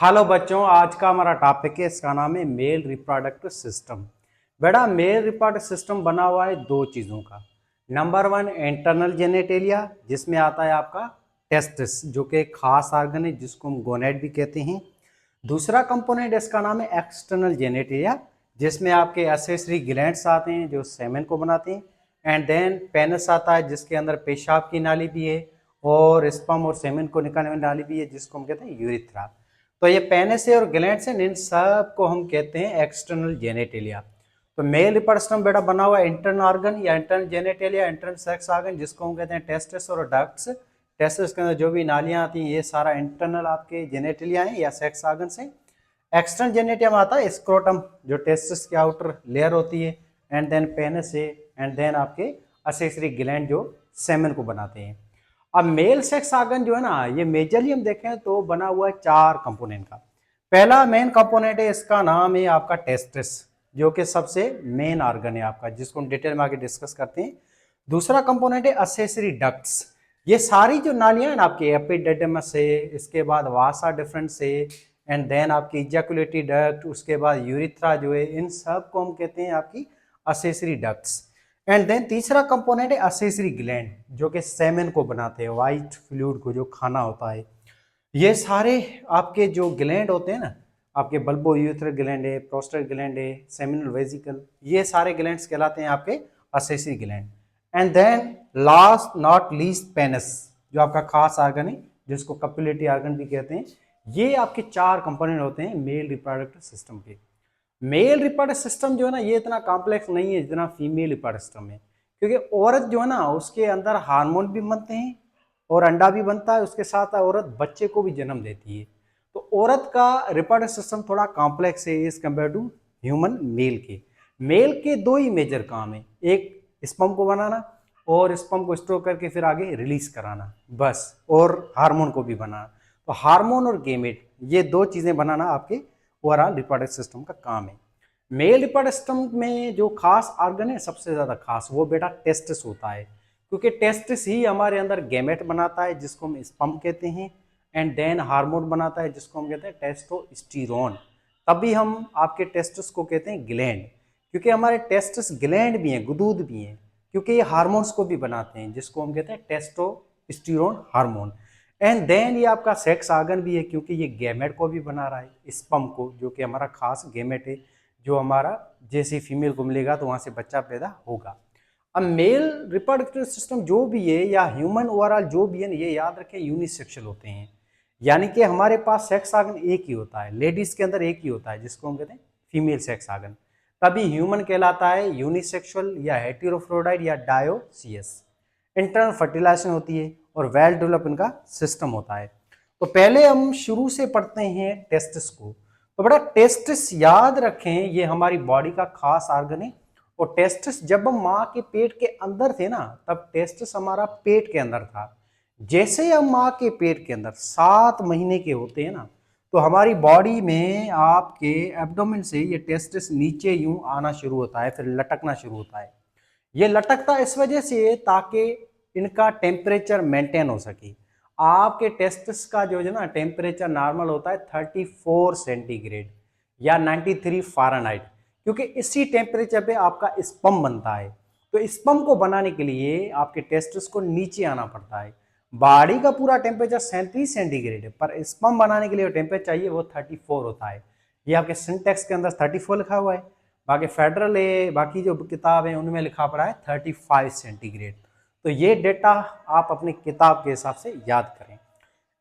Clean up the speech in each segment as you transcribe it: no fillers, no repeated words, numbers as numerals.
Hello बच्चों, आज का हमारा टॉपिक है, इसका नाम है मेल रिप्रोडक्टिव सिस्टम। बेटा, मेल रिप्रोडक्टिव सिस्टम बना हुआ है दो चीज़ों का। नंबर वन, इंटरनल जेनेटेलिया, जिसमें आता है आपका टेस्टिस, जो कि एक खास ऑर्गन है जिसको हम गोनेड भी कहते हैं। दूसरा कंपोनेंट इसका नाम है एक्सटर्नल जेनेटेलिया, जिसमें आपके एसेसरी ग्लैंड्स आते हैं जो सेमेन को बनाते हैं। एंड देन पेनिस आता है, जिसके अंदर पेशाब की नाली भी है और स्पर्म और सेमेन को निकालने वाली नाली भी है, जिसको हम कहते हैं यूरिथ्रा। तो ये पेनिस और ग्लैंड्स हैं, इन सब को हम कहते हैं एक्सटर्नल जेनेटेलिया। तो मेल रिप्रोडक्टिव बेटा बना हुआ इंटरनल ऑर्गन या internal genitalia, internal sex organ, जिसको हम कहते हैं टेस्टिस और डक्ट्स। टेस्टिस के अंदर जो भी नालियां आती हैं ये सारा इंटरनल आपके जेनेटेलिया हैं या सेक्स ऑर्गन से। एक्सटर्नल जेनेटिया में आता है स्क्रोटम, जो टेस्टिस की आउटर लेयर होती है, एंड देन पेनिस है, एंड देन आपके असेसरी ग्लैंड जो सेमेन को बनाते हैं। अब मेल सेक्स ऑर्गन जो है ना, ये मेजरली हम देखें तो बना हुआ है चार कंपोनेंट का। पहला मेन कंपोनेंट है, इसका नाम है आपका टेस्टिस, जो कि सबसे मेन ऑर्गन है आपका, जिसको हम डिटेल में आगे डिस्कस करते हैं। दूसरा कंपोनेंट है असेसरी डक्ट्स। ये सारी जो नालियां हैं ना आपकी, एपिडिडमस है, इसके बाद वासा डिफरेंस है, एंड देन आपकी इजैकुलेटरी डक्ट, उसके बाद यूरिथ्रा जो है, इन सब को हम कहते हैं आपकी असेसरी डक्ट्स। एंड देन तीसरा कंपोनेंट है असेसरी ग्लैंड, जो कि सेमेन को बनाते हैं, वाइट फ्लूइड को जो खाना होता है। ये सारे आपके जो ग्लैंड होते हैं ना, आपके बल्बो यूरेथ्रल ग्लैंड है, प्रोस्टेट ग्लैंड है, सेमिनल वेसिकल, ये सारे ग्लैंड्स कहलाते हैं आपके accessory gland. And then last not least penis, जो आपका खास ऑर्गन है, जिसको कपिलेटरी ऑर्गन भी कहते हैं। ये आपके चार कंपोनेंट होते हैं मेल रिप्रोडक्टिव सिस्टम के। मेल रिप्रोडक्टिव सिस्टम जो है ना, ये इतना कॉम्प्लेक्स नहीं है जितना फीमेल रिप्रोडक्टिव सिस्टम है, क्योंकि औरत जो है ना, उसके अंदर हार्मोन भी बनते हैं और अंडा भी बनता है, उसके साथ औरत बच्चे को भी जन्म देती है। तो औरत का रिप्रोडक्टिव सिस्टम थोड़ा कॉम्प्लेक्स है as compare to human male के। मेल के दो ही मेजर काम है, एक स्पर्म को बनाना और स्पर्म को स्टोर करके फिर आगे रिलीज कराना, बस, और हार्मोन को भी बनाना। तो हार्मोन और गेमेट, ये दो चीजें बनाना आपके ओवरऑल रिप्रोडक्टिव सिस्टम का काम है। मेल रिप्रोडक्टिव सिस्टम में जो खास ऑर्गन है सबसे ज्यादा खास, वो बेटा टेस्टिस होता है, क्योंकि टेस्टिस ही हमारे अंदर गैमेट बनाता है, जिसको हम स्पर्म कहते हैं, एंड देन हार्मोन बनाता है, जिसको हम कहते हैं टेस्टोस्टेरोन। तभी हम आपके टेस्टिस को कहते हैं ग्लैंड, क्योंकि हमारे टेस्टिस ग्लैंड भी हैं, गुदूद भी हैं, क्योंकि ये हार्मोन्स को भी बनाते हैं, जिसको हम कहते हैं टेस्टोस्टेरोन हार्मोन। एंड देन ये आपका सेक्स ऑर्गन भी है, क्योंकि ये गैमेट को भी बना रहा है, स्पर्म को, जो कि हमारा खास गैमेट है, जो हमारा जैसे फीमेल को मिलेगा तो वहां से बच्चा पैदा होगा। अब मेल रिप्रोडक्टिव सिस्टम जो भी है या ह्यूमन ओवरऑल जो भी है, ये याद रखें यूनिसेक्सुअल होते हैं, यानी कि हमारे पास सेक्स ऑर्गन एक ही होता है, लेडीज के अंदर एक ही होता है, जिसको हम कहते हैं फीमेल सेक्स ऑर्गन। तभी ह्यूमन कहलाता है यूनिसेक्सुअल या हेटेरोफ्रोडाइट या डायोसियस। इंटरनल फर्टिलाइजेशन होती है और वेल डेवलप इनका सिस्टम होता है। तो पहले हम शुरू से पढ़ते हैं टेस्टिस को। तो बड़ा टेस्टिस याद रखें, ये हमारी बॉडी का खास ऑर्गन है। और टेस्टिस जब हम माँ के पेट के अंदर थे ना, तब टेस्टिस हमारा पेट के अंदर था। जैसे हम माँ के पेट के अंदर 7 महीने के होते हैं ना, तो हमारी बॉडी में आपके एब्डोमेन से ये टेस्टिस नीचे यूं आना शुरू होता है, फिर लटकना शुरू होता है। ये लटकता इस वजह से ताकि इनका टेम्परेचर मेंटेन हो सके। आपके टेस्टिस का जो है ना टेम्परेचर नॉर्मल होता है 34 सेंटीग्रेड या 93 फ़ारेनहाइट, क्योंकि इसी टेम्परेचर पे आपका स्पर्म बनता है। तो स्पर्म को बनाने के लिए आपके टेस्टिस को नीचे आना पड़ता है। बॉडी का पूरा टेम्परेचर 37 सेंटीग्रेड है, पर स्पर्म बनाने के लिए टेम्परेचर चाहिए वो 34 होता है। ये आपके सिंटेक्स के अंदर 34 लिखा हुआ है, बाकी फेडरल है, बाकी जो किताब है उनमें लिखा पड़ा है 35 सेंटीग्रेड। तो ये डेटा आप अपनी किताब के हिसाब से याद करें।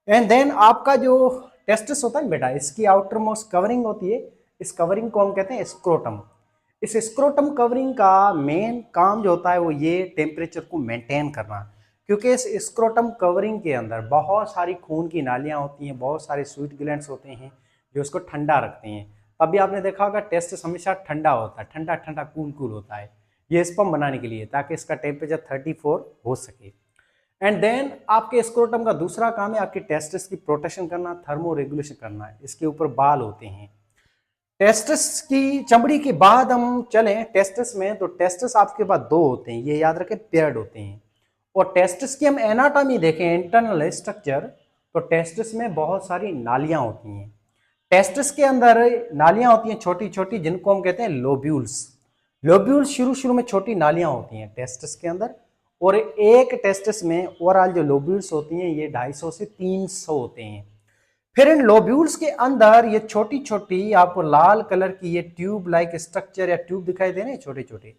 एंड देन आपका जो टेस्टिस होता है बेटा, इसकी आउटर मोस्ट कवरिंग होती है, इस कवरिंग को हम कहते हैं स्क्रोटम। इस स्क्रोटम कवरिंग का मेन काम जो होता है वो ये टेम्परेचर को मेंटेन करना, क्योंकि इस स्क्रोटम कवरिंग के अंदर बहुत सारी खून की नालियां होती हैं, बहुत सारे स्वीट ग्लैंड्स होते हैं जो उसको ठंडा रखते हैं। अभी आपने देखा होगा टेस्टिस हमेशा ठंडा होता है, ठंडा ठंडा कूल कूल होता है, ये स्पर्म बनाने के लिए, ताकि इसका टेम्परेचर 34 हो सके। एंड देन आपके स्क्रोटम का दूसरा काम है आपके टेस्टिस की प्रोटेक्शन करना, थर्मो रेगुलेशन करना है। इसके ऊपर बाल होते हैं। टेस्टिस की चमड़ी के बाद हम चलें टेस्टिस में, तो टेस्टिस आपके पास दो होते हैं, ये याद रखें, पेयर्ड होते हैं। और टेस्टिस की हम एनाटॉमी देखें, इंटरनल स्ट्रक्चर, तो टेस्टिस में बहुत सारी नालियां होती हैं। टेस्टिस के अंदर नालियां होती हैं छोटी छोटी, जिनको हम कहते हैं लोब्यूल्स। लोब्यूल्स शुरू शुरू में छोटी नालियां होती हैं टेस्टिस के अंदर, और एक टेस्टिस में ओवरऑल जो लोब्यूल्स होती हैं ये 250 से 300 होते हैं। फिर इन लोब्यूल्स के अंदर ये छोटी छोटी आपको लाल कलर की ये ट्यूब लाइक स्ट्रक्चर या ट्यूब दिखाई दे रहे हैं छोटे छोटे,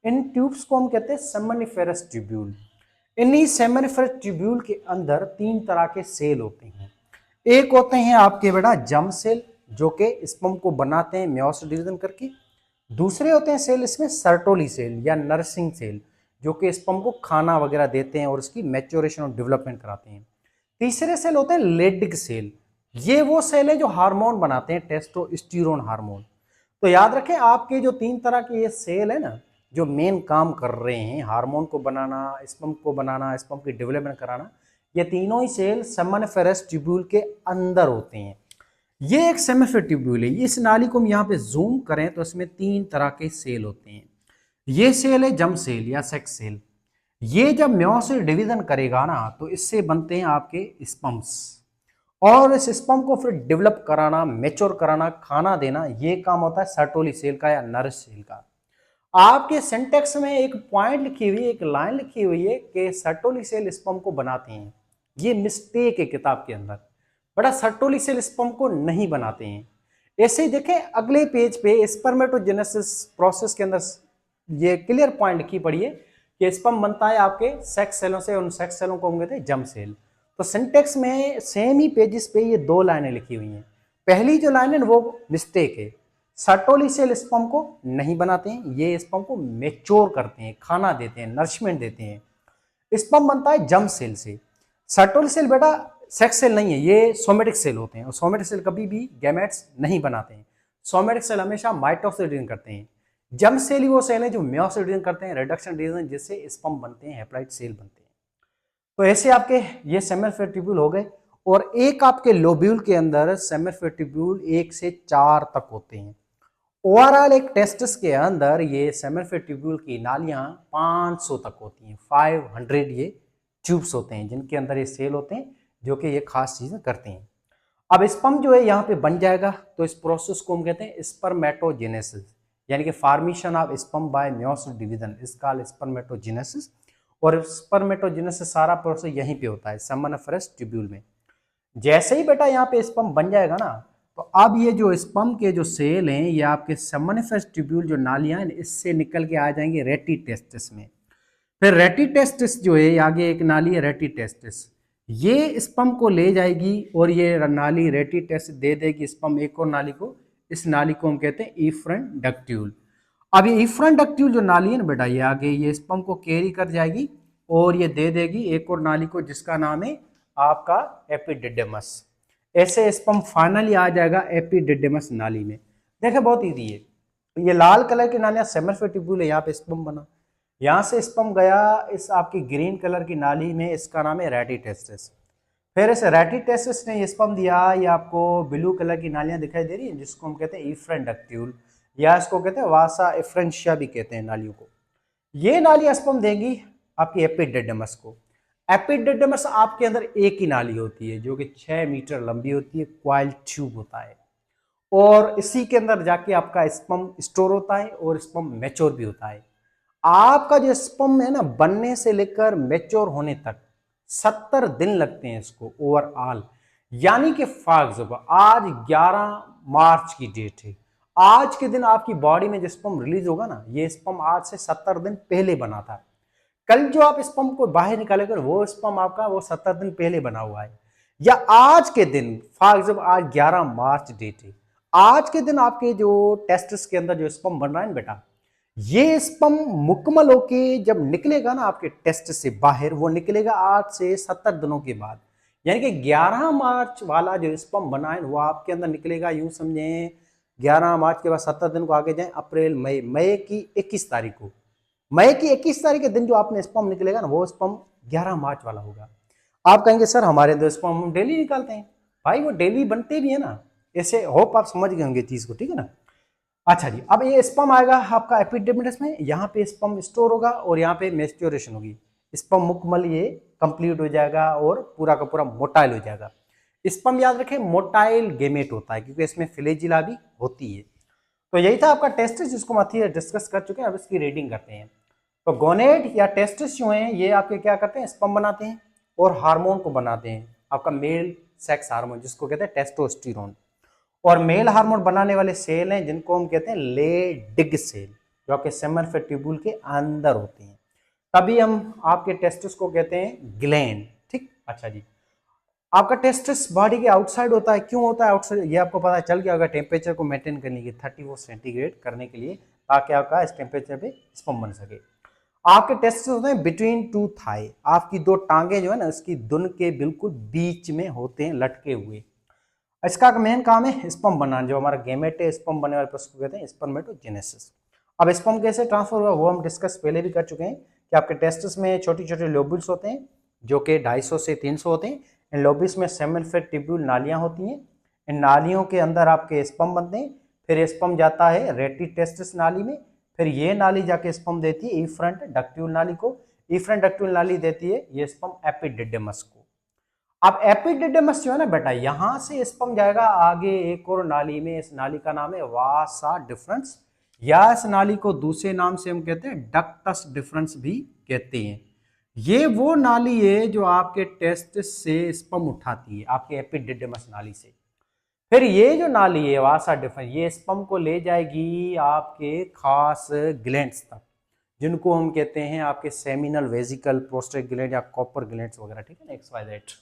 इन ट्यूब्स को हम कहते हैं सेमनिफेरस ट्यूब्यूल। इन्हीं सेमनिफेरस ट्यूब्यूल के अंदर 3 तरह के सेल होते हैं। एक होते हैं आपके बेटा जर्म सेल, जो कि स्पर्म को बनाते हैं मेयोसिस डिवीजन करके। दूसरे होते हैं सेल इसमें सर्टोली सेल या नर्सिंग सेल, जो कि स्पर्म को खाना वगैरह देते हैं और उसकी मैच्योरेशन और डेवलपमेंट कराते हैं। तीसरे सेल होते हैं लेडिक सेल, ये वो सेल है जो हार्मोन बनाते हैं, टेस्टोस्टेरोन हार्मोन। तो याद रखें आपके जो 3 तरह के ये सेल है ना, जो मेन काम कर रहे हैं हार्मोन को बनाना, स्पर्म को बनाना, स्पर्म की डेवलपमेंट कराना, ये तीनों ही सेल सेमनिफेरस ट्यूब्यूल के अंदर होते हैं। ये एक सेमनिफेरस ट्यूब्यूल है। इस नाली को हम यहाँ पे जूम करें तो इसमें 3 तरह के सेल होते हैं। ये सेल है जर्म सेल या सेक्स सेल। ये जब मेयोसिस डिवीजन करेगा ना तो इससे बनते हैं आपके स्पर्म्स, और इस स्पर्म को फिर डेवलप कराना, मैच्योर कराना, खाना देना, ये काम होता है सर्टोली सेल का या नर्स सेल का। आपके सिंटेक्स में एक पॉइंट लिखी हुई है, एक लाइन लिखी हुई है कि सर्टोली सेल स्पर्म को बनाते हैं। ये मिस्टेक है किताब के अंदर, बड़ा सर्टोली सेल स्पर्म को नहीं बनाते हैं। ऐसे ही देखें अगले पेज पे स्पर्मेटोजेनेसिस प्रोसेस के अंदर ये क्लियर पॉइंट लिखी पड़ी है कि स्पर्म बनता है आपके सेक्स सेलों से, उन सेक्स सेलों को हम कहते हैं जर्म सेल। तो सिंटेक्स में सेम ही पेजेस पे ये 2 लाइनें लिखी हुई हैं। पहली जो लाइन है वो मिस्टेक है, सर्टोली सेल स्पर्म को नहीं बनाते हैं, ये स्पर्म को मैच्योर करते हैं, खाना देते हैं, नरिशमेंट देते हैं। स्पर्म बनता है जर्म सेल से। सर्टोली सेल बेटा सेक्स सेल नहीं है, ये सोमेटिक सेल होते हैं, और सोमेटिक सेल कभी भी गैमेट्स नहीं बनाते हैं। सोमेटिक सेल हमेशा माइटोसिस डिवीजन करते हैं। जर्म सेल ही वो सेल है जो मेयोसिस डिवीजन करते हैं, रिडक्शन डिवीजन, जिससे स्पर्म बनते हैं, हैप्लॉइड सेल बनते हैं। तो ऐसे आपके ये सेमनिफेरस ट्यूब्यूल हो गए, और एक आपके लोब्यूल के अंदर सेमनिफेरस ट्यूब्यूल 1 से 4 तक होते हैं। ओवरऑल एक टेस्टिस के अंदर ये सेमनिफेरस ट्यूब्यूल की नालियां 500 तक होती हैं। 500 ये ट्यूब्स होते हैं जिनके अंदर ये सेल होते हैं, जो कि ये खास चीजें करते हैं। अब स्पर्म जो है यहाँ पे बन जाएगा, तो इस प्रोसेस को हम कहते हैं स्पर्मेटोजेनेसिस, यानी कि formation of sperm bye meiosis division is called spermatogenesis. और स्पर्मेटोजेनेसिस सारा प्रोसेस यहीं पे होता है सेमनिफेरस ट्यूब्यूल में। जैसे ही बेटा यहाँ पे स्पर्म बन जाएगा ना, तो अब ये जो स्पर्म के जो सेल हैं ये आपके सेमनिफेरस ट्यूब्यूल जो नालियां हैं इससे निकल के आ जाएंगे रेटी टेस्टिस में। फिर रेटी टेस्टिस जो है आगे एक नाली है रेटी टेस्टिस, ये स्पर्म को ले जाएगी और ये नाली रेटी टेस्टिस दे देगी स्पर्म एक और नाली को। इस नाली को हम कहते हैं इफ्रन डक्ट्यूल। अब ये इफ्रन डक्ट्यूल जो नाली है ना बेटा, ये आगे ये स्पर्म को कैरी कर जाएगी और ये दे देगी एक और नाली को, जिसका नाम है आपका एपिडिडेमस। ऐसे स्पर्म फाइनली आ जाएगा एपिडिडेमस नाली में। देखे बहुत इजी है, ये लाल कलर की नालियां सेमनिफेरस ट्यूब्यूल है, यहाँ पे स्पर्म बना, यहाँ से स्पर्म गया इस आपकी ग्रीन कलर की नाली में, इसका नाम है रेटी टेस्टिस। फिर इस रेटी टेस्टिस ने स्पर्म दिया, ये आपको ब्लू कलर की नालियां दिखाई दे रही है, जिसको हम कहते हैं इफ्रन डक्ट्यूल, या इसको कहते हैं वासा इफ्रेंशिया भी कहते हैं नालियों को। ये नालियां स्पर्म देंगी आपकी एपिडिडमस को। एपिडिडमस आपके अंदर एक ही नाली होती है जो कि 6 मीटर लंबी होती है, क्वाइल ट्यूब होता है, और इसी के अंदर जाके आपका स्पर्म स्टोर होता है और स्पर्म मैच्योर भी होता है। आपका जो स्पर्म है ना, बनने से लेकर मैच्योर होने तक 70 दिन लगते हैं इसको ओवरऑल। यानी कि फॉर एग्जाम्पल आज 11 मार्च की डेट है, आज के दिन आपकी बॉडी में जो स्पर्म रिलीज होगा ना, ये स्पर्म आज से 70 दिन पहले बना था। कल जो आप स्पर्म को बाहर निकालेंगे वो स्पर्म आपका वो 70 दिन पहले बना हुआ है। या आज के दिन फॉर एग्जाम्पल आज 11 मार्च डेट है, आज के दिन आपके जो टेस्टिस के अंदर जो स्पर्म बन रहा है ना बेटा, ये स्पर्म मुकम्मल होके जब निकलेगा ना आपके टेस्ट से बाहर, वो निकलेगा आज से 70 दिनों के बाद। यानी कि 11 मार्च वाला जो स्पर्म बना है वो आपके अंदर निकलेगा, यूं समझें 11 मार्च के बाद 70 दिन को आगे जाएं, अप्रैल मई, मई की 21 तारीख को, मई की 21 तारीख के दिन जो आपने स्पर्म निकलेगा ना, वो स्पर्म 11 मार्च वाला होगा। आप कहेंगे सर हमारे अंदर स्पर्म हम डेली निकालते हैं, भाई वो डेली बनते भी है ना। ऐसे होप आप समझ गए होंगे चीज को, ठीक है ना। अच्छा जी, अब ये स्पर्म आएगा आपका एपिडिडमस में, यहाँ पे स्पर्म स्टोर होगा और यहाँ पे मैच्योरेशन होगी, स्पर्म मुकम्मल ये कंप्लीट हो जाएगा और पूरा का पूरा मोटाइल हो जाएगा। स्पर्म याद रखें मोटाइल गेमेट होता है क्योंकि इसमें फ्लैजिला भी होती है। तो यही था आपका टेस्टिस जिसको हम अभी डिस्कस कर चुके हैं। अब इसकी रीडिंग करते हैं। तो गोनेड या टेस्टिस जो हैं ये आपके क्या करते हैं, स्पर्म बनाते हैं और हार्मोन को बनाते हैं, आपका मेल सेक्स हार्मोन जिसको कहते हैं टेस्टोस्टेरोन। और मेल हार्मोन बनाने वाले सेल हैं जिनको हम कहते हैं लेडिग सेल, जो आपके सेमन ट्यूब्यूल के अंदर होते हैं। तभी हम आपके टेस्टिस को कहते हैं ग्लैंड। ठीक, अच्छा जी। आपका टेस्टिस बॉडी के आउटसाइड होता है। क्यों होता है आउटसाइड, ये आपको पता चल गया होगा, टेम्परेचर को मेंटेन करने के 34 सेंटीग्रेड करने के लिए, ताकि आपका इस टेम्परेचर पे स्पर्म बन सके। आपके टेस्टिस होते हैं बिटवीन टू थाई, आपकी दो टांगे जो है ना इसकी दुन के बिल्कुल बीच में होते हैं लटके हुए। इसका मेन काम है स्पर्म बनाना, जो हमारा गेमेट है स्पर्म बनने वाले प्रोसेस को कहते हैं स्पर्मेटोजेनेसिस। अब स्पर्म कैसे ट्रांसफर हुआ वो हम डिस्कस पहले भी कर चुके हैं कि आपके टेस्टिस में छोटी छोटी लोब्यूल्स होते हैं जो कि 250 से 300 होते हैं। इन लोब्यूल्स में सेमन फेट ट्यूब्यूल नालियां होती हैं। इन नालियों के अंदर आपके स्पर्म बनते हैं। फिर स्पर्म जाता है रेटी टेस्टिस नाली में। फिर ये नाली जाके स्पर्म देती है इफ्रंट डक्ट्यूल नाली को। इफ्रंट डक्ट्यूल नाली देती है ये स्पर्म एपिडिडमस को। अब एपिडिडमस जो है ना बेटा, यहां से स्पर्म जाएगा आगे एक और नाली में। इस नाली का नाम है वासा डिफरेंस, या इस नाली को दूसरे नाम से हम कहते हैं डक्टस डिफरेंस भी कहते हैं। ये वो नाली है जो आपके टेस्टिस से स्पर्म उठाती है, आपके एपिडिडमस नाली से। फिर ये जो नाली है वासा डिफरेंस, ये स्पर्म को ले जाएगी आपके खास ग्लैंड्स तक, जिनको हम कहते हैं आपके सेमिनल वेजिकल, प्रोस्टेट ग्लैंड या कॉपर ग्लैंड्स वगैरह। ठीक है ना, XYZ।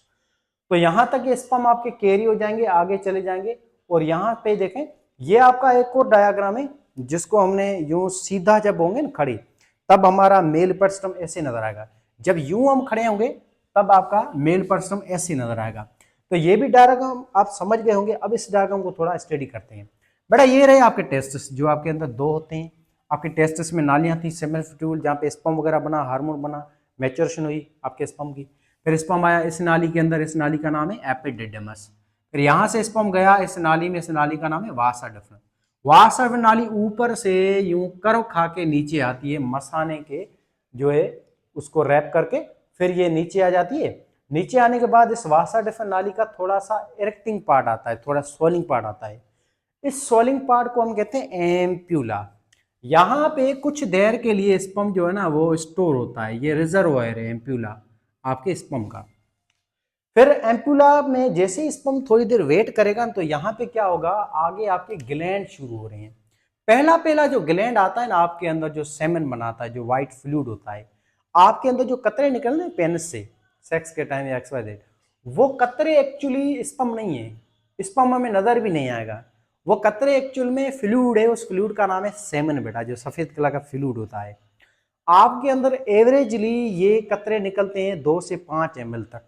तो यहां तक ये स्पर्म आपके कैरी हो जाएंगे, आगे चले जाएंगे। और यहां पे देखें, ये आपका एक और डायग्राम है जिसको हमने यूं सीधा जब होंगे ना खड़े, तब हमारा मेल पर्स्टम ऐसे नजर आएगा। जब यूं हम खड़े होंगे तब आपका मेल पर्स्टम ऐसे नजर आएगा। तो ये भी डायग्राम आप समझ गए होंगे। अब इस डायग्राम को थोड़ा स्टडी करते हैं। बेटा ये रहे आपके टेस्टिस, जो आपके अंदर दो होते हैं। आपके टेस्टिस में नालियां थी सेमिनल फ्लूइड, जहाँ पे स्पर्म वगैरह बना, हार्मोन बना, मैच्योरेशन हुई आपके स्पर्म की। फिर स्पर्म आया इस नाली के अंदर, इस नाली का नाम है एपिडिडमस। फिर यहां से स्पर्म गया इस नाली में, इस नाली का नाम है वासा डिफरेंस। वासा नाली ऊपर से यूं कर्व खा के नीचे आती है, मसाने के जो है उसको रैप करके फिर ये नीचे आ जाती है। नीचे आने के बाद इस वासा डिफरेंस नाली का थोड़ा सा इरेक्टिंग पार्ट आता है, थोड़ा स्वेलिंग पार्ट आता है। इस स्वेलिंग पार्ट को हम कहते हैं एम्प्यूला। यहाँ पे कुछ देर के लिए स्पर्म जो है ना वो स्टोर होता है, ये रिजर्वायर है एम्प्यूला आपके स्पर्म का। फिर एम्पुला में जैसे ही स्पर्म थोड़ी देर वेट करेगा तो यहाँ पे क्या होगा, आगे आपके ग्लैंड शुरू हो रहे हैं। पहला पहला जो ग्लैंड आता है ना आपके अंदर, जो सेमन बनाता है, जो व्हाइट फ्लूइड होता है, आपके अंदर जो कतरे निकलने पेनिस से सेक्स के टाइम या XYZ, वो कतरे एक्चुअली स्पर्म नहीं है, स्पर्म में नजर भी नहीं आएगा। वो कतरे एक्चुअल में फ्लूइड है, उस फ्लूइड का नाम है सेमन बेटा, जो सफेद कलर का फ्लूइड होता है। आपके अंदर एवरेजली ये कतरे निकलते हैं 2 से 5 ml तक।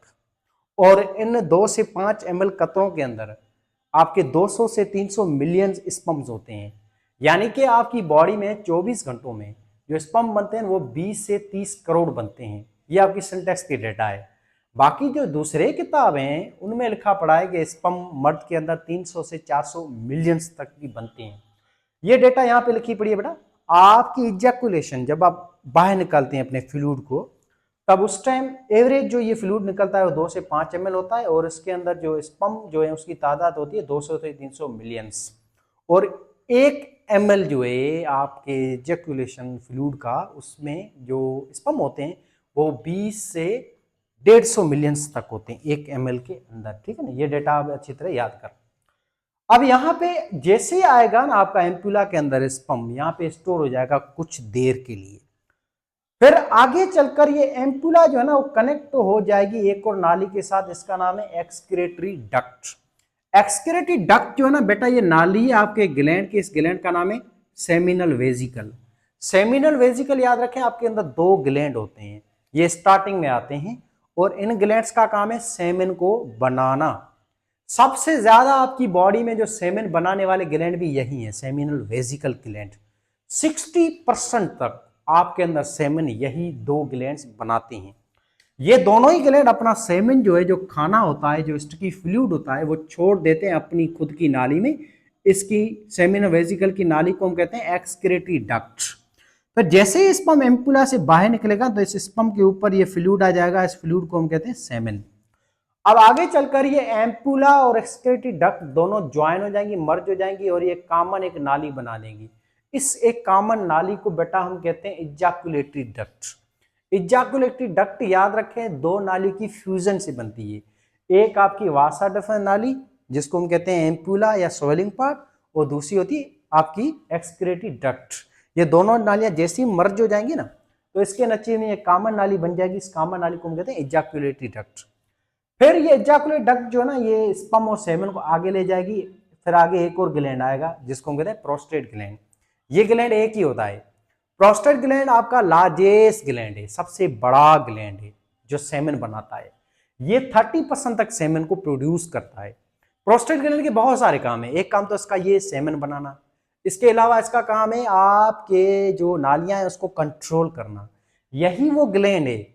और इन 2 से 5 ml कतरों के अंदर आपके 200 से 300 मिलियन स्पर्म्स होते हैं। यानी कि आपकी बॉडी में 24 घंटों में जो स्पर्म बनते हैं वो 20 से 30 करोड़ बनते हैं। ये आपकी सिंटेक्स की डेटा है। बाकी जो दूसरे किताब हैं उनमें लिखा पड़ा है कि स्पर्म मर्द के अंदर 300 से 400 मिलियंस तक भी बनते हैं। ये डेटा यहाँ पे लिखी पड़ी है बेटा। आपकी इजैकुलेशन जब आप बाहर निकालते हैं अपने फ्लूइड को, तब उस टाइम एवरेज जो ये फ्लूइड निकलता है वो 2 से 5 ml होता है। और इसके अंदर जो स्पर्म जो है उसकी तादाद होती है 200 से 300 मिलियंस। और 1 ml जो है आपके इजैकुलेशन फ्लूइड का, उसमें जो स्पर्म होते हैं वो 20 से 150 मिलियंस तक होते हैं 1 ml के अंदर। ठीक है ना, ये डेटा आप अच्छी तरह याद कर। अब यहाँ पे जैसे ही आएगा ना आपका एम्पुला के अंदर स्पर्म, यहाँ पे स्टोर हो जाएगा कुछ देर के लिए। फिर आगे चलकर ये एम्पुला जो है ना वो कनेक्ट हो जाएगी एक और नाली के साथ, इसका नाम है एक्सक्रेटरी डक्ट। एक्सक्रेटरी डक्ट जो है ना बेटा, ये नाली है आपके ग्लैंड की। इस ग्लैंड का नाम है सेमिनल वेजिकल। सेमिनल वेजिकल याद रखें, आपके अंदर 2 ग्लैंड होते हैं, ये स्टार्टिंग में आते हैं। और इन ग्लैंड्स का काम है सेमेन को बनाना। सबसे ज्यादा आपकी बॉडी में जो सेमेन बनाने वाले ग्लैंड भी यही है, सेमिनल वेजिकल ग्लैंड। 60% तक आपके अंदर सेमेन यही 2 ग्लैंड्स बनाते हैं। ये दोनों ही ग्लैंड अपना सेमेन जो है, जो खाना होता है, जो स्टिकी फ्लूइड होता है, वो छोड़ देते हैं अपनी खुद की नाली में। इसकी सेमिनल वेजिकल की नाली को हम कहते हैं एक्सक्रेटरी डक्ट। तो जैसे ही स्पर्म एम्पुला से बाहर निकलेगा तो इस स्पर्म के ऊपर ये फ्लूइड आ जाएगा, इस फ्लूइड को हम कहते हैं सेमेन। अब आगे चलकर ये एम्पुला और एक्सक्रीटरी डक्ट दोनों ज्वाइन हो जाएंगी, मर्ज हो जाएंगी और ये कॉमन एक नाली बना देंगी। इस एक कॉमन नाली को बेटा हम कहते हैं इजैकुलेटरी डक्ट। इजैकुलेटरी डक्ट याद रखें दो नाली की फ्यूजन से बनती है, एक आपकी वासा डिफरेंस नाली जिसको हम कहते हैं एम्पुला या स्वेलिंग पार्ट, और दूसरी होती है आपकी एक्सक्रीटरी डक्ट। ये दोनों नालियां जैसी मर्ज हो जाएंगी ना तो इसके नतीजे में एक कॉमन नाली बन जाएगी, इस कॉमन नाली को हम कहते हैं इजैकुलेटरी डक्ट। फिर ये एजाकुलेट डक्ट जो है ना ये स्पर्म और सेमेन को आगे ले जाएगी। फिर आगे एक और ग्लैंड आएगा जिसको हम कहते हैं प्रोस्टेट ग्लैंड। ये ग्लैंड एक ही होता है। प्रोस्टेट ग्लैंड आपका लार्जेस्ट ग्लैंड है, सबसे बड़ा ग्लैंड है जो सेमेन बनाता है। ये 30% तक सेमेन को प्रोड्यूस करता है। प्रोस्टेट ग्लैंड के बहुत सारे काम है, एक काम तो इसका ये सेमेन बनाना, इसके अलावा इसका काम है आपके जो नालियां हैं उसको कंट्रोल करना। यही वो ग्लैंड है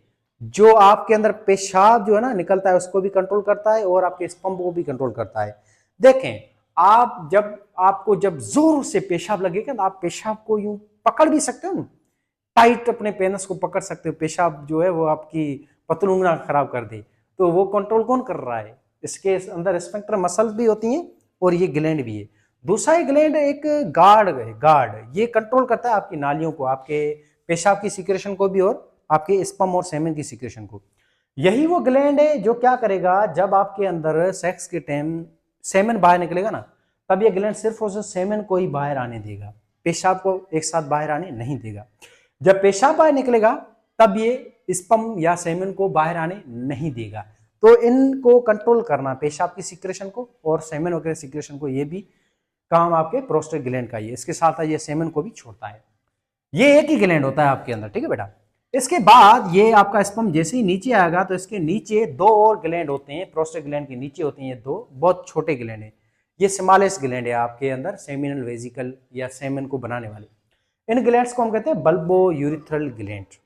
जो आपके अंदर पेशाब जो है ना निकलता है उसको भी कंट्रोल करता है और आपके स्पर्म को भी कंट्रोल करता है। देखें आप जब आपको जब जोर से पेशाब लगेगा तो आप पेशाब को यूं पकड़ भी सकते हो ना, टाइट अपने पेनिस को पकड़ सकते हो, पेशाब जो है वो आपकी पतलून ना खराब कर दे, तो वो कंट्रोल कौन कर रहा है? इसके अंदर स्फिंक्टर मसल्स भी होती हैं और ये ग्लैंड भी है। दूसरा ग्लैंड एक गार्ड है, गार्ड ये कंट्रोल करता है आपकी नालियों को, आपके पेशाब की सिक्रेशन को भी और आपके स्पर्म और सेमेन की सिक्रेशन को। यही वो ग्लैंड है जो क्या करेगा जब आपके अंदर सेक्स के टाइम सेमेन बाहर निकलेगा ना तब ये ग्लैंड सिर्फ उस सेमेन को ही बाहर आने देगा, पेशाब को एक साथ बाहर आने नहीं देगा। जब पेशाब बाहर निकलेगा तब ये स्पर्म या सेमेन को बाहर आने नहीं देगा। तो इनको कंट्रोल करना, पेशाब की सिक्रेशन को और सेमेन वगैरह सिक्रेशन को, ये भी काम आपके प्रोस्टेट ग्लैंड का ही है। इसके साथ ये सेमेन को भी छोड़ता है। ये एक ही ग्लैंड होता है आपके अंदर, ठीक है बेटा। इसके बाद ये आपका स्पर्म जैसे ही नीचे आएगा तो इसके नीचे दो और ग्लैंड होते हैं, प्रोस्टेट ग्लैंड के नीचे होते हैं दो बहुत छोटे ग्लैंड है। ये स्मॉलेस्ट ग्लैंड है आपके अंदर सेमिनल वेजिकल या सेमेन को बनाने वाले। इन ग्लैंड्स को हम कहते हैं बल्बो यूरिथ्रल ग्लैंड।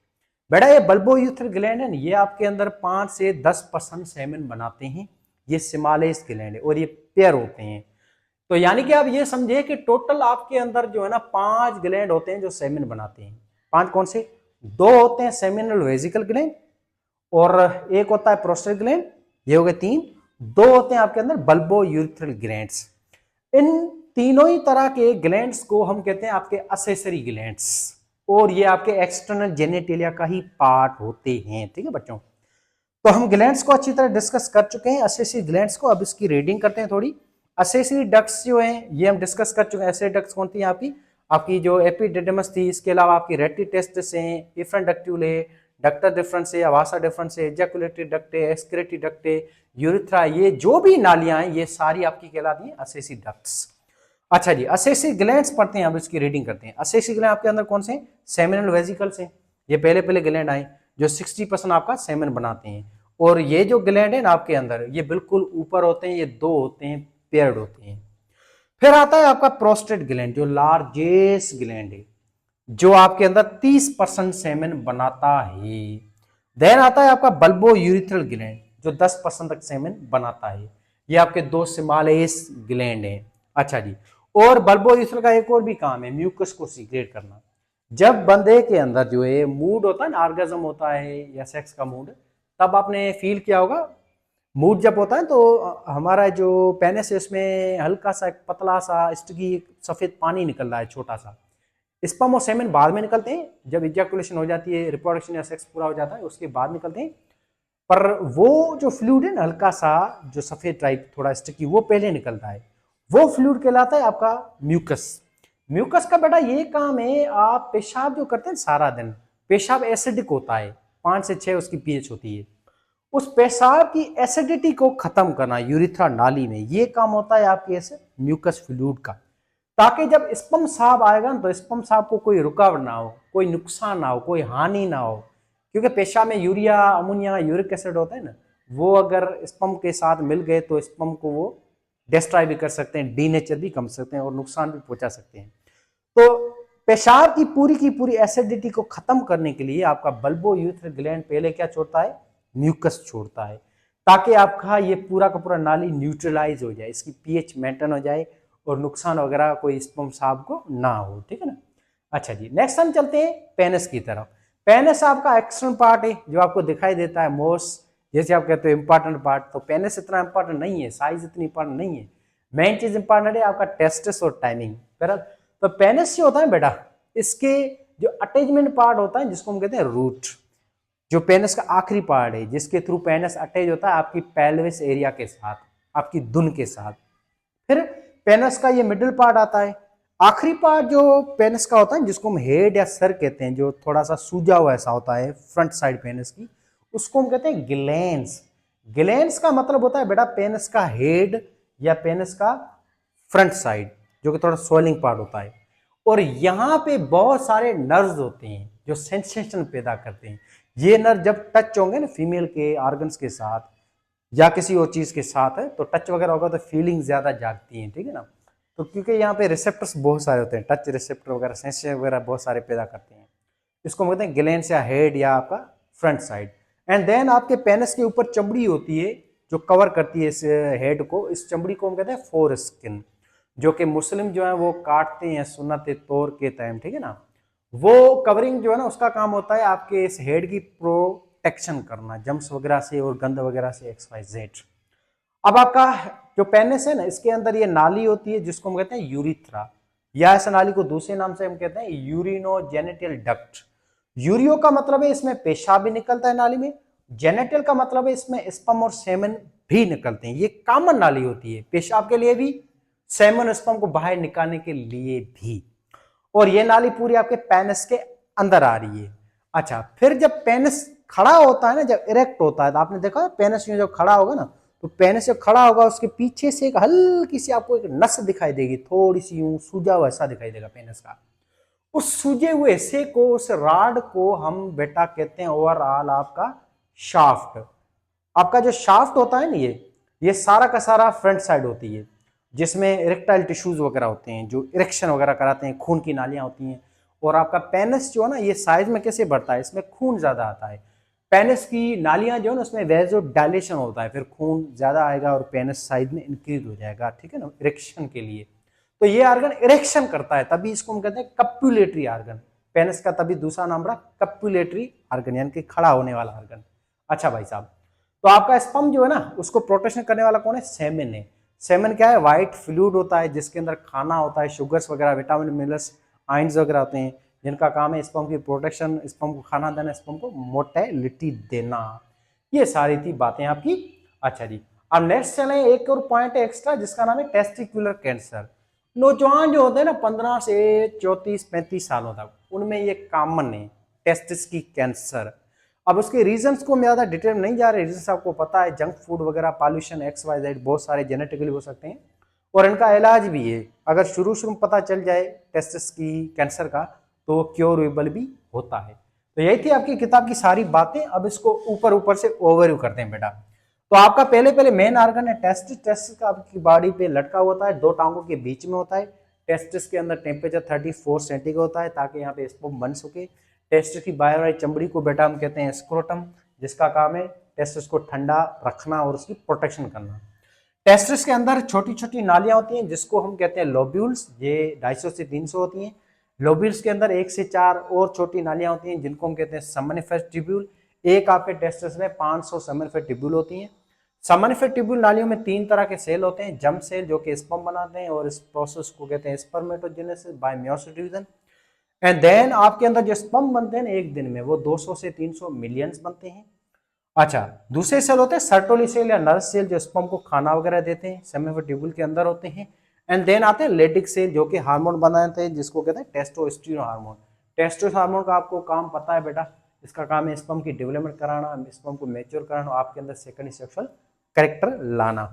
बेटा ये बल्बो यूरिथ्रल ग्लैंड है ये आपके अंदर 5 से 10% सेमेन बनाते हैं। ये स्मॉलेस्ट ग्लैंड है और ये पेयर होते हैं। तो यानी कि आप ये समझे कि टोटल आपके अंदर जो है ना 5 ग्लैंड होते हैं जो सेमेन बनाते हैं। 5 कौन से? 2 होते हैं सेमिनल वेजिकल ग्लैंड और एक होता है प्रोस्टेट ग्लैंड, ये हो गए 3। 2 होते हैं आपके अंदर बल्बो यूरिथ्रल ग्लैंड्स। इन तीनों ही तरह के ग्लैंड्स को हम कहते हैं आपके असेसरी ग्लैंड्स और ये आपके एक्सटर्नल जेनेटेलिया का ही पार्ट होते हैं, ठीक है बच्चों। तो हम ग्लैंड्स को अच्छी तरह डिस्कस कर चुके हैं, असेसरी ग्लैंड्स को। अब इसकी रीडिंग करते हैं थोड़ी। असेसरी डक्ट्स जो हैं ये हम डिस्कस कर चुके हैं। असेसरी डक्ट्स कौन थी आपकी? आपकी जो एपिडिडमस थी, इसके अलावा आपकी रेटिटेस्टिस है, इफ्रंडक्ट्यूल है, डक्टर डिफरेंस है, आवासा डिफरेंस है, एजैकुलेटरी डक्ट है, एक्सक्रीटरी डक्ट है, यूरिथ्रा, ये जो भी नालियां हैं ये सारी आपकी कहलाती हैं असेसरी डक्ट्स। अच्छा जी, असेसरी ग्लैंड्स पढ़ते हैं, अब इसकी रीडिंग करते हैं। असेसरी ग्लैंड आपके अंदर कौन से? सेमिनल वेजिकल्स हैं, ये पहले ग्लैंड आए जो 60% आपका सेमेन बनाते हैं। और ये जो ग्लैंड है ना आपके अंदर ये बिल्कुल ऊपर होते हैं, ये 2 होते हैं, पेयर्ड होते हैं। फिर आता है आपका प्रोस्टेट ग्लैंड जो लार्जेस्ट ग्लैंड है जो आपके अंदर 30% सेमेन बनाता है। देन आता है आपका बल्बो यूरिथ्रल ग्लैंड जो 10% तक सेमेन बनाता है। ये आपके 2 स्मॉलेस्ट ग्लैंड हैं। अच्छा जी, और बल्बो यूरिथ्रल का एक और भी काम है, म्यूकस को सीक्रेट करना। जब बंदे के अंदर जो है मूड होता है ना, ऑर्गेज्म होता है या सेक्स का मूड, तब आपने फील किया होगा मूड जब होता है तो हमारा जो पेनिस है उसमें हल्का सा एक पतला सा स्टिकी सफेद पानी निकल रहा है छोटा सा। स्पर्म और सेमेन बाद में निकलते हैं, जब इजैकुलेशन हो जाती है, रिप्रोडक्शन या सेक्स पूरा हो जाता है उसके बाद निकलते हैं। पर वो जो फ्लूइड है ना हल्का सा जो सफेद टाइप थोड़ा स्टिकी, वो पहले निकलता है, वो फ्लूइड कहलाता है आपका म्यूकस। म्यूकस का बेटा ये काम है, आप पेशाब जो करते हैं सारा दिन, पेशाब एसिडिक होता है, 5 से 6 उसकी पीएच होती है। उस पेशाब की एसिडिटी को खत्म करना यूरिथ्रा नाली में, ये काम होता है आपके ऐसे म्यूकस फ्लूइड का, ताकि जब स्पर्म साहब आएगा ना तो स्पर्म साहब को कोई रुकावट ना हो, कोई नुकसान ना हो, कोई हानि ना हो। क्योंकि पेशाब में यूरिया, अमोनिया, यूरिक एसिड होता है ना, वो अगर स्पर्म के साथ मिल गए तो स्पर्म को वो डिस्ट्रॉय भी कर सकते हैं, डीनेचर भी कर सकते हैं और नुकसान भी पहुंचा सकते हैं। तो पेशाब की पूरी एसिडिटी को खत्म करने के लिए आपका बल्बो यूरिथ्रल ग्लैंड पहले क्या छोड़ता है? म्यूकस छोड़ता है, ताकि आपका ये पूरा का पूरा नाली न्यूट्रलाइज हो जाए, इसकी पीएच मेंटेन हो जाए और नुकसान वगैरह कोई स्पर्म साहब को ना हो, ठीक है ना। अच्छा जी, नेक्स्ट हम चलते हैं पेनिस की तरफ। पेनिस आपका एक्सटर्नल पार्ट है जो आपको दिखाई देता है, मोस्ट जैसे आप कहते हो इंपॉर्टेंट पार्ट, तो पेनिस इतना इंपॉर्टेंट नहीं है, साइज इतनी इंपॉर्टेंट नहीं है, मेन चीज इंपॉर्टेंट है आपका टेस्टिस और टाइमिंग। बराबर। तो पेनिस जो होता है बेटा, इसके जो अटैचमेंट पार्ट होता है जिसको हम कहते हैं रूट, जो पेनिस का आखिरी पार्ट है जिसके थ्रू पेनिस अटैच होता है आपकी पेल्विस एरिया के साथ, आपकी धुन के साथ। फिर पेनिस का ये मिडिल पार्ट आता है, आखिरी पार्ट जो पेनिस का होता है जिसको हम हेड या सर कहते हैं, जो थोड़ा सा सूजा हुआ ऐसा होता है फ्रंट साइड पेनिस की, उसको हम कहते हैं ग्लैंड्स। ग्लैंड्स का मतलब होता है बेटा पेनिस का हेड या पेनिस का फ्रंट साइड, जो कि थोड़ा स्वेलिंग पार्ट होता है। और यहाँ पे बहुत सारे नर्व्स होते हैं जो सेंसेशन पैदा करते हैं। ये नर्व जब टच होंगे ना फीमेल के ऑर्गन्स के साथ या किसी और चीज के साथ है, तो टच वगैरह होगा तो फीलिंग ज्यादा जागती है, ठीक है ना। तो क्योंकि यहाँ पे रिसेप्टर्स बहुत सारे होते हैं, टच रिसेप्टर वगैरह सेंसेशन वगैरह बहुत सारे पैदा करते हैं। इसको कहते हैं ग्लैंड्स या हेड या आपका फ्रंट साइड। एंड देन आपके पेनिस के ऊपर चमड़ी होती है जो कवर करती है इस हेड को, इस चमड़ी को हम कहते हैं फोर स्किन, जो कि मुस्लिम जो है वो काटते हैं सुन्नत तौर के टाइम, ठीक है ना। वो कवरिंग जो है ना उसका काम होता है आपके इस हेड की प्रोटेक्शन करना जम्स वगैरह से और गंद वगैरह से, XYZ। अब आपका जो पेनिस है ना इसके अंदर ये नाली होती है जिसको हम कहते हैं यूरिथ्रा, या इस नाली को दूसरे नाम से हम कहते हैं यूरिनोजेनिटल डक्ट। यूरियो का मतलब है इसमें पेशाब भी निकलता है नाली में, जेनेटल का मतलब है इसमें स्पर्म और सेमन भी निकलते हैं। ये कॉमन नाली होती है पेशाब के लिए भी, सेमन स्पर्म को बाहर निकालने के लिए भी। और ये नाली पूरी आपके पेनिस के अंदर आ रही है। अच्छा, फिर जब पेनिस खड़ा होता है ना, जब इरेक्ट होता है, तो आपने देखा पेनिस में जब खड़ा होगा ना, तो पेनिस जब खड़ा होगा उसके पीछे से एक हल्की सी आपको एक नस दिखाई देगी, थोड़ी सी यूं सूजा हुआ ऐसा दिखाई देगा पेनिस का। उस सूजे हुए हिस्से को, उस राड को हम बेटा कहते हैं ओवरऑल आपका शाफ्ट। आपका जो शाफ्ट होता है ना, ये सारा का सारा फ्रंट साइड होती है जिसमें इरेक्टाइल टिश्यूज वगैरह होते हैं जो इरेक्शन वगैरह कराते हैं, खून की नालियां होती हैं। और आपका पेनिस जो है ना ये साइज में कैसे बढ़ता है, इसमें खून ज्यादा आता है, पेनिस की नालियां जो है ना उसमें वेजो डायलेशन होता है, फिर खून ज्यादा आएगा और पेनिस साइज में इंक्रीज हो जाएगा, ठीक है ना, इरेक्शन के लिए। तो ये ऑर्गन इरेक्शन करता है, तभी इसको हम कहते हैं कप्युलेटरी ऑर्गन। पेनिस का तभी दूसरा नाम रहा कप्युलेटरी ऑर्गन, यानी कि खड़ा होने वाला ऑर्गन। अच्छा भाई साहब, तो आपका स्पर्म जो है ना उसको प्रोटेक्शन करने वाला कौन है, सेमेन है। सेमेन क्या है, व्हाइट फ्लूइड होता है जिसके अंदर खाना होता है, शुगर्स वगैरह, विटामिन मिनरल्स, आयंस वगैरह होते हैं, जिनका काम है स्पर्म की प्रोटेक्शन, स्पर्म को खाना देना, स्पर्म को मोटेलिटी देना। ये सारी थी बातें आपकी। अच्छा जी, अब नेक्स्ट चले, एक और पॉइंट है एक्स्ट्रा जिसका नाम है टेस्टिकुलर कैंसर। नौजवान जो होते हैं ना 15 से 34-35 सालों तक, उनमें ये कॉमन है टेस्टिस की कैंसर। अब उसके रीजंस को मैं ज्यादा डिटेल में नहीं जा रहे, रीजंस आपको पता है, जंक फूड वगैरह, पॉल्यूशन, XYZ, बहुत सारे जेनेटिकली हो सकते हैं और इनका इलाज भी है। अगर शुरू शुरू में पता चल जाए टेस्टिस की कैंसर का तो क्योरेबल भी होता है। तो यही थी आपकी किताब की सारी बातें। अब इसको ऊपर ऊपर से ओवरव्यू करते हैं बेटा। तो आपका पहले मेन ऑर्गन है टेस्टिस। टेस्टिस का आपकी बॉडी पे लटका होता है, दो टांगों के बीच में होता है। टेस्टिस के अंदर टेम्परेचर 34 सेंटीग्रेड होता है ताकि यहाँ पे स्पर्म बन सके। टेस्टिस की बाहर वाली चमड़ी को बेटा हम कहते हैं स्क्रोटम, जिसका काम है टेस्टिस को ठंडा रखना और उसकी प्रोटेक्शन करना। टेस्टिस के अंदर छोटी छोटी नालियां होती हैं जिसको हम कहते हैं लोब्यूल्स, ये 250 से 300 होती हैं। लोब्यूल्स के अंदर 1 से 4 और छोटी नालियां होती हैं जिनको हम कहते हैं समनिफेस ट्यूब्यूल। एक आपके टेस्टिस में 500 समनिफेस ट्यूब्यूल होती हैं। समनिफेस ट्यूब्यूल नालियों में 3 तरह के सेल होते हैं, जर्म सेल जो कि स्पर्म बनाते हैं और इस प्रोसेस को कहते हैं spermatogenesis by meiosis division. And then आपके अंदर जो स्पर्म बनते हैं ना एक दिन में, वो 200 से 300 मिलियंस बनते हैं। अच्छा, दूसरे सेल होते हैं सर्टोली सेल या नर्व सेल जो स्पर्म को खाना वगैरह देते हैं, सेमिफेस ट्यूब्यूल के अंदर होते हैं। एंड देन आते हैं लेटिक सेल जो कि हार्मोन बनाते हैं जिसको कहते हैं टेस्टोस्टेरोन हार्मोन। टेस्टोस्टेरोन हार्मोन का आपको काम पता है बेटा, इसका काम है स्पर्म की डेवलपमेंट कराना, स्पर्म को मैच्योर कराना, आपके अंदर सेकेंडरी सेक्सुअल कैरेक्टर लाना।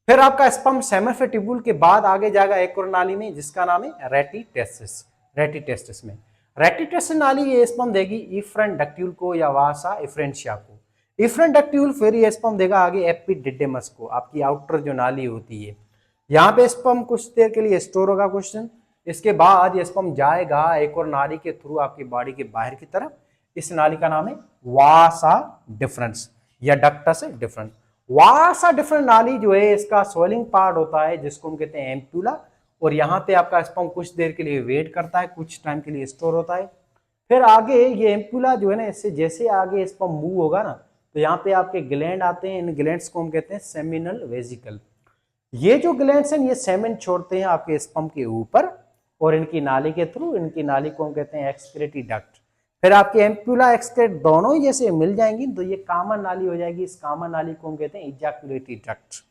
फिर आपका स्पर्म सेमिफेस ट्यूब्यूल के बाद आगे जाएगा एक और नाली में जिसका नाम है रेटिटेस्टिस। रेटिटेस्टिस में रेटिटेस्टिस नाली ये स्पर्म देगी इफ्रेंट डक्ट्यूल को या वासा इफ्रेंशिया को। इफ्रेंट डक्ट्यूल फिर ये स्पर्म देगा आगे एपिडिडेमस को, आपकी आउटर जो नाली होती है। यहाँ पे स्पर्म कुछ देर के लिए स्टोर होगा क्वेश्चन। इसके बाद ये स्पर्म जाएगा एक और नाली के थ्रू आपकी बॉडी के बाहर की तरफ। इस नाली का नाम है वासा डिफरेंस या डक्टस डिफरेंस। वासा डिफरेंट नाली जो है इसका स्वेलिंग पार्ट होता है जिसको हम कहते हैं एम्प्यूला, और यहाँ पे आपका स्पर्म कुछ देर के लिए वेट करता है, कुछ टाइम के लिए स्टोर होता है। फिर आगे ये एम्प्यूला जो है ना, इससे जैसे आगे स्पर्म मूव होगा ना, तो यहाँ पे आपके ग्लैंड आते हैं, इन ग्लैंड्स को हम कहते हैं सेमिनल वेजिकल। ये जो ग्लैंड्स हैं ये सेमेन छोड़ते हैं आपके स्पर्म के ऊपर और इनकी नाली के थ्रू, इनकी नाली को हम कहते हैं एक्सक्रीटरी डक्ट। फिर आपके एम्प्यूला एक्सक्रीट दोनों ही जैसे मिल जाएंगी तो ये कॉमन नाली हो जाएगी। इस कॉमन नाली को हम कहते हैं इजैकुलेटरी डक्ट।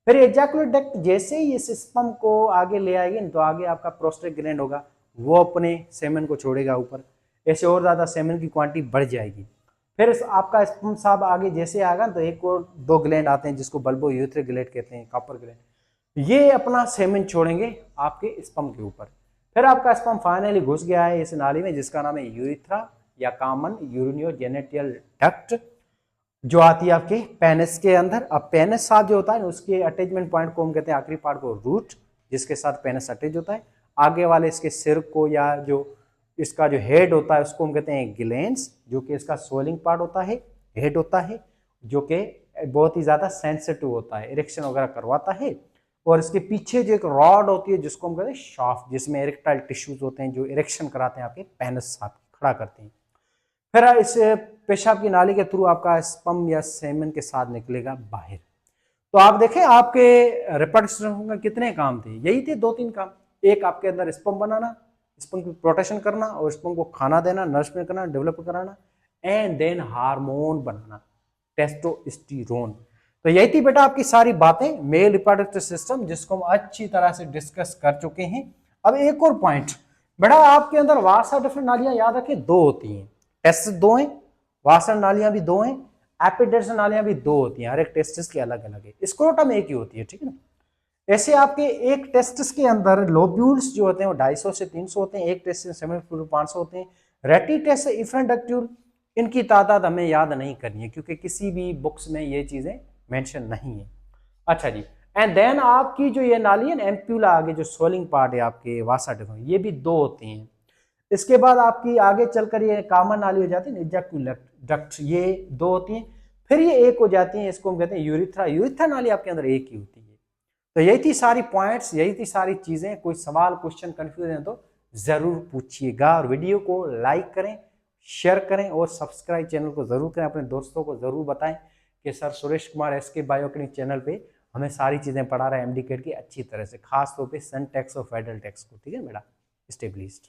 फिर एजाकुलेट डक्ट जैसे ही इस स्पर्म को आगे ले आएगी तो आगे आपका प्रोस्टेट ग्लैंड होगा, वो अपने सेमेन को छोड़ेगा ऊपर, ऐसे और ज्यादा सेमेन की क्वांटिटी बढ़ जाएगी। फिर आपका स्पर्म साहब आगे जैसे आएगा तो एक और दो ग्लैंड आते हैं जिसको बल्बो यूरेथ्रिक ग्लैंड कहते हैं, कॉपर ग्लैंड, ये अपना सेमेन छोड़ेंगे आपके स्पर्म के ऊपर। फिर आपका स्पर्म फाइनली घुस गया है इस नाली में जिसका नाम है यूरिथ्रा या कॉमन यूरिनोजेनिटल डक्ट, जो आती है आपके पेनिस के अंदर। अब पेनिस साथ जो होता है उसके अटैचमेंट पॉइंट को हम कहते हैं आखिरी पार्ट को रूट, जिसके साथ पेनिस अटैच होता है। आगे वाले इसके सिर को या जो इसका जो हेड होता है उसको हम कहते हैं ग्लैंड्स, जो कि इसका सोलिंग पार्ट होता है, हेड होता है, जो कि बहुत ही ज्यादा सेंसिटिव होता है, इरेक्शन वगैरह करवाता है। और इसके पीछे जो एक रॉड होती है जिसको हम कहते हैं शाफ्ट, जिसमें इरेक्टाइल टिश्यूज होते हैं जो इरेक्शन कराते हैं, आपके पेनिस साथ खड़ा करते हैं। फिर इस पेशाब की नाली के थ्रू आपका स्पर्म या सेमेन के साथ निकलेगा बाहर। तो आप देखें आपके रिप्रोडक्टिव सिस्टम का कितने काम थे, यही थे दो तीन काम। एक आपके अंदर स्पर्म बनाना, स्पर्म की प्रोटेक्शन करना और स्पर्म को खाना देना, नरिशमेंट करना, डेवलप कराना, एंड देन हार्मोन बनाना, टेस्टोस्टेरोन। तो यही थी बेटा आपकी सारी बातें मेल रिप्रोडक्टिव सिस्टम, जिसको हम अच्छी तरह से डिस्कस कर चुके हैं। अब एक और पॉइंट बेटा, आपके अंदर वासा डिफरेंट नालियां याद रखें दो होती हैं, टेस्टिस दो हैं, वासन नालियां भी दो हैं, एपिडेस नालियां भी दो होती हैं, हर एक टेस्टिस की अलग अलग है, स्क्रोटम एक ही होती है, ठीक है ना। ऐसे आपके एक टेस्टिस के अंदर लोब्यूल्स जो होते हैं वो 250 से 300 होते हैं, एक टेस्टिस 500 होते हैं। रेटिटेस इफ्रेंडक्ट्यूल, इनकी तादाद हमें याद नहीं करनी है क्योंकि किसी भी बुक्स में ये चीजें मेंशन नहीं है। अच्छा जी, एंड देन आपकी जो ये नाली है एम्प्यूला, आगे जो सोलिंग पार्ट है आपके वासा डिफरेंट, ये भी दो होती हैं। इसके बाद आपकी आगे चलकर ये कॉमन नाली हो जाती है इजैकुलेट डक्ट, ये दो होती हैं। फिर ये एक हो जाती है, इसको हम कहते हैं यूरिथ्रा। यूरिथ्रा नाली आपके अंदर एक ही होती है। तो यही थी सारी पॉइंट्स, यही थी सारी चीजें। कोई सवाल क्वेश्चन कंफ्यूजन है तो जरूर पूछिएगा, और वीडियो को लाइक करें, शेयर करें और सब्सक्राइब चैनल को जरूर करें। अपने दोस्तों को जरूर बताएं कि sir Suresh Kumar SK biochemic channel पे हमें सारी चीजें पढ़ा रहे हैं एमडी कैट की अच्छी तरह से, खास तौर पे सन टैक्स और फेडरल टैक्स को, ठीक है बेटा, स्टेब्लिश्ड।